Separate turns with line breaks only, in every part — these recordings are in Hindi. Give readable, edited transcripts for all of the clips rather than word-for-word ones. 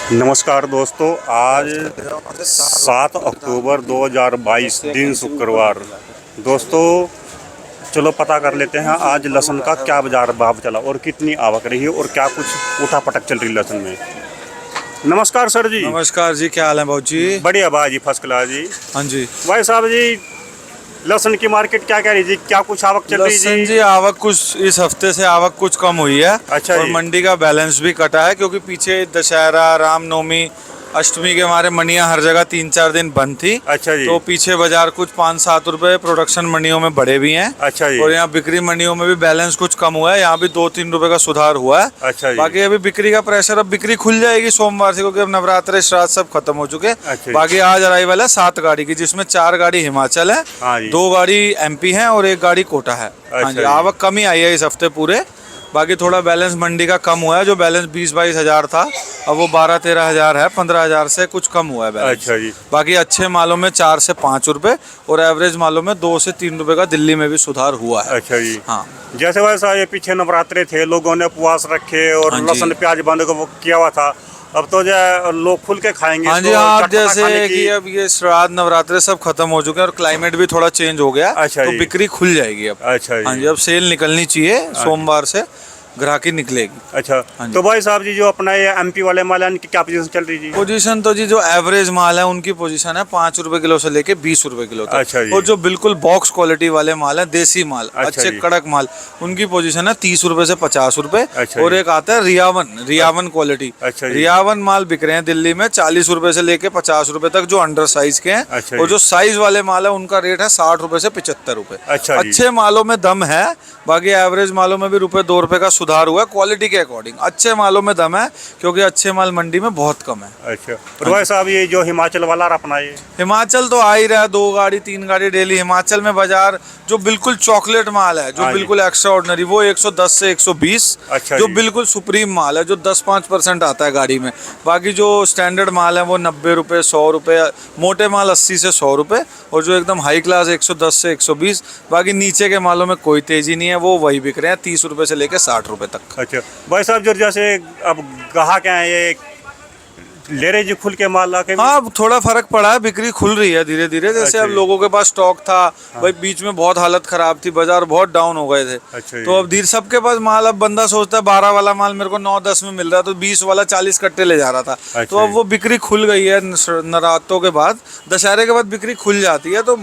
नमस्कार दोस्तों, आज 7 अक्टूबर 2022 दिन शुक्रवार। दोस्तों चलो पता कर लेते हैं आज लहसुन का क्या बाजार भाव चला और कितनी आवक रही है और क्या कुछ उठा पटक चल रही लहसुन में। नमस्कार सर जी।
नमस्कार जी, क्या हाल है भाऊ जी?
बढ़िया भाई, फर्स्ट क्लास जी।
हाँ जी
भाई साहब जी, लहसुन की मार्केट क्या कह रही जी, क्या कुछ आवक चल रही
लहसुन
जी?
जी आवक कुछ इस हफ्ते से आवक कुछ कम हुई है।
अच्छा
और
जी।
मंडी का बैलेंस भी कटा है क्योंकि पीछे दशहरा, रामनवमी, अष्टमी के हमारे मंडियां हर जगह 3-4 दिन बंद थी।
अच्छा जी।
तो पीछे बाजार कुछ 5-7 रुपए प्रोडक्शन मंडियों में बढ़े भी हैं।
अच्छा जी।
और यहाँ बिक्री मंडियों में भी बैलेंस कुछ कम हुआ है, यहाँ भी 2-3 रुपए का सुधार हुआ है।
अच्छा जी।
बाकी अभी बिक्री का प्रेशर, अब बिक्री खुल जाएगी सोमवार से क्योंकि अब नवरात्रे श्राद्ध सब खत्म हो चुके हैं।
अच्छा जी।
बाकी आज अराइवल है 7 गाड़ी की, जिसमें 4 गाड़ी हिमाचल है,
हाँ जी।
2 गाड़ी एमपी है और 1 गाड़ी कोटा है। हाँ
अच्छा
जी,
जी।
आवक कम ही आई है इस हफ्ते पूरे। बाकी थोड़ा बैलेंस मंडी का कम हुआ है, जो बैलेंस 20-22 हज़ार था अब वो 12-13 हज़ार है, 15 हज़ार से कुछ कम हुआ है बैलेंस।
अच्छा जी।
बाकी अच्छे मालों में 4 से 5 रुपए और एवरेज मालों में 2 से 3 रुपए का दिल्ली में भी सुधार हुआ है।
अच्छा जी।
हाँ
जैसे वैसा ये पीछे नवरात्रे थे, लोगों ने उपवास रखे और
हाँ जी।
लहसुन प्याज बंद को किया हुआ था। अब तो जो है लोग खुल के खाएंगे
हाँ जी।
इसको,
हाँ,
चटपटा खाने
जैसे कि अब ये श्राद्ध नवरात्रे सब खत्म हो चुके हैं और क्लाइमेट भी थोड़ा चेंज हो गया,
अच्छा
तो
जी।
बिक्री खुल जाएगी अब।
अच्छा
हाँ
जी।
जी, अब सेल निकलनी चाहिए, सोमवार से ग्राहकी निकलेगी।
अच्छा,
हाँ जी।
तो भाई साहब जी जो अपना ये एमपी वाले माल है इनकी क्या पोजीशन चल रही जी?
पोजीशन तो जी जो एवरेज माल है उनकी पोजीशन है 5 रुपए किलो से लेके 20 रुपए किलो तक।
अच्छा जी।
और जो बिल्कुल बॉक्स क्वालिटी वाले माल है, देसी माल,
अच्छा
अच्छे
जी।
कड़क माल, उनकी पोजीशन है 30 रुपए से 50 रुपए।
अच्छा
और
जी।
एक आता है रियावन क्वालिटी।
अच्छा जी।
रियावन माल बिक रहे हैं दिल्ली में 40 रुपए से लेके 50 रुपए तक, जो अंडर साइज के हैं।
अच्छा
और
जी।
जो साइज वाले माल है उनका रेट है 60 रुपए से 75 रुपए।
अच्छा जी।
अच्छे मालों में दम है, बाकी एवरेज मालों में भी ₹1-2 रुपए का सुधार हुआ है। क्वालिटी के अकॉर्डिंग अच्छे मालों में दम है क्योंकि अच्छे माल मंडी में बहुत कम है।
अच्छा, और भाई साहब ये जो हिमाचल वाला अपना ये
हिमाचल तो आ ही रहा है, 2 गाड़ी 3 गाड़ी डेली। हिमाचल में बाजार जो बिल्कुल चॉकलेट माल है, जो
हाँ जी।
बिल्कुल एक्स्ट्रा ऑर्डिनरी, वो 110 से 120।
अच्छा
जो
जी।
बिल्कुल सुप्रीम माल है, जो 10-5% आता है गाड़ी में। बाकी जो स्टैंडर्ड माल है वो 90 रुपये, 100 रुपये, मोटे माल 80 से 100 रुपये, और जो एकदम हाई क्लास 110 से 120। बाकी नीचे के मालों में कोई तेजी नहीं है, वो वही बिक रहे हैं 30 रुपये से लेकर 60 रुपये तक।
अच्छा भाई साहब जो जैसे अब ग्राहक हैं ये ले रहे जी खुल के माल आके?
हाँ, अब थोड़ा फर्क पड़ा है, बिक्री खुल रही है धीरे धीरे। जैसे
अच्छा
अब
जी।
लोगों के पास स्टॉक था, भाई बीच में बहुत हालत खराब थी, बाजार बहुत डाउन हो गए थे।
अच्छा जी।
तो अब धीरे सबके पास माल, अब बंदा सोचता है 12 वाला माल मेरे को 9-10 में मिल रहा है तो 20 वाला 40 कट्टे ले जा रहा था।
अच्छा
तो अब
जी।
वो बिक्री खुल गई है। नवरात्रों के बाद, दशहरे के बाद बिक्री खुल जाती है, तो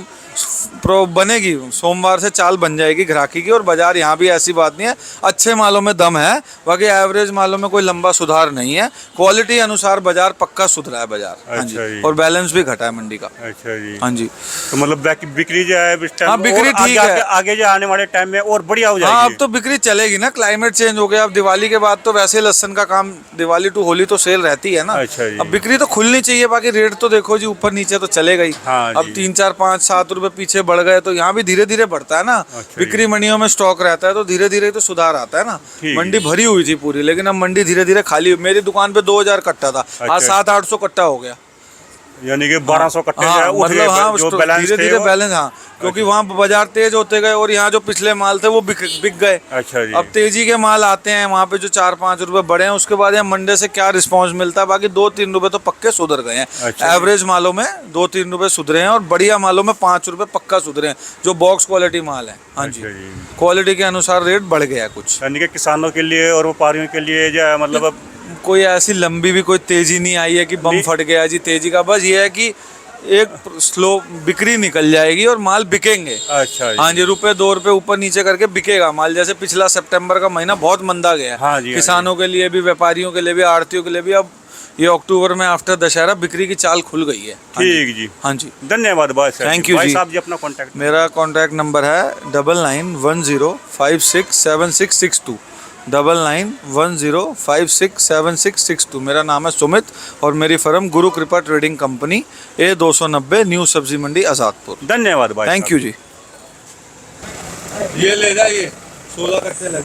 बनेगी सोमवार से चाल बन जाएगी ग्राहकी की। और बाजार यहाँ भी ऐसी बात नहीं है, अच्छे मालों में दम है, बाकी एवरेज मालों में कोई लंबा सुधार नहीं है। क्वालिटी अनुसार बाजार पक्का सुधरा है बाजार। हाँ
अच्छा
जी।
जी।
और बैलेंस भी घटा है मंडी का।
अच्छा जी।
हाँ जी।
तो मतलब बिक्री जो है इस टाइम
हाँ, बिक्री
और
ठीक
आगे,
है।
आगे जो आने वाले टाइम में और बढ़िया हो
हाँ, अब
जाएगी।
तो बिक्री चलेगी ना, क्लाइमेट चेंज हो गया। अब दिवाली के बाद तो वैसे लहसुन का काम, दिवाली टू होली तो सेल रहती है ना।
अच्छा जी।
अब बिक्री तो खुलनी चाहिए, बाकी रेट तो देखो जी ऊपर नीचे तो चलेगा ही।
हाँ
अब
जी।
3-4-5-7 रुपए पीछे बढ़ गए तो यहाँ भी धीरे धीरे बढ़ता है ना।
अच्छा
बिक्री मंडियों में स्टॉक रहता है तो धीरे धीरे तो सुधार आता है ना।
ठीक।
मंडी भरी हुई थी पूरी, लेकिन अब मंडी धीरे धीरे खाली हुई। मेरी दुकान पे 2000 कट्टा था, आज
अच्छा।
700-800 कट्टा हो गया।
यानी कि 1200 कट्टे जो है
हाँ,
उठ गए,
मतलब हाँ,
जो बैलेंस
धीरे
थे
धीरे
वो-
बैलेंस। हाँ, क्योंकि वहाँ बाजार तेज होते गए और यहाँ जो पिछले माल थे वो बिक गए।
अच्छा जी।
अब तेजी के माल आते हैं वहाँ पे, जो 4-5 रुपए बढ़े हैं, उसके बाद यहाँ मंडे से क्या रिस्पांस मिलता है। बाकी 2-3 रुपए तो पक्के सुधर गए हैं।
अच्छा।
एवरेज मालों में 2-3 रुपए सुधरे हैं और बढ़िया मालों में 5 रुपए पक्का सुधरे हैं, जो बॉक्स क्वालिटी माल है। हाँ जी,
अच्छा जी।
क्वालिटी के अनुसार रेट बढ़ गया है कुछ।
यानी कि किसानों के लिए और व्यापारियों के लिए जो है मतलब अब
कोई ऐसी लंबी भी कोई तेजी नहीं आई है कि बम फट गया जी तेजी का। बस ये है कि एक स्लो बिक्री निकल जाएगी और माल बिकेंगे।
अच्छा जी।
हाँ जी, ₹1-2 रुपए ऊपर नीचे करके बिकेगा माल। जैसे पिछला सितंबर का महीना बहुत मंदा गया,
हाँ जी, हाँ
किसानों के लिए भी, व्यापारियों के लिए भी, आड़तियों के लिए भी। अब ये अक्टूबर में आफ्टर दशहरा बिक्री की चाल खुल गई है। हाँ जी।
ठीक जी।
हाँ जी,
धन्यवाद भाई साहब।
Thank you
भाई
जी।
साहब जी अपना कॉन्टैक्ट।
मेरा कॉन्टैक्ट नंबर है 9910567662, 9910567662। मेरा नाम है सुमित और मेरी फर्म गुरु कृपा ट्रेडिंग कंपनी, A290, न्यू सब्जी मंडी, आज़ादपुर।
धन्यवाद भाई।
थैंक यू जी। ये ले जाइए 16 कट्टे लगे।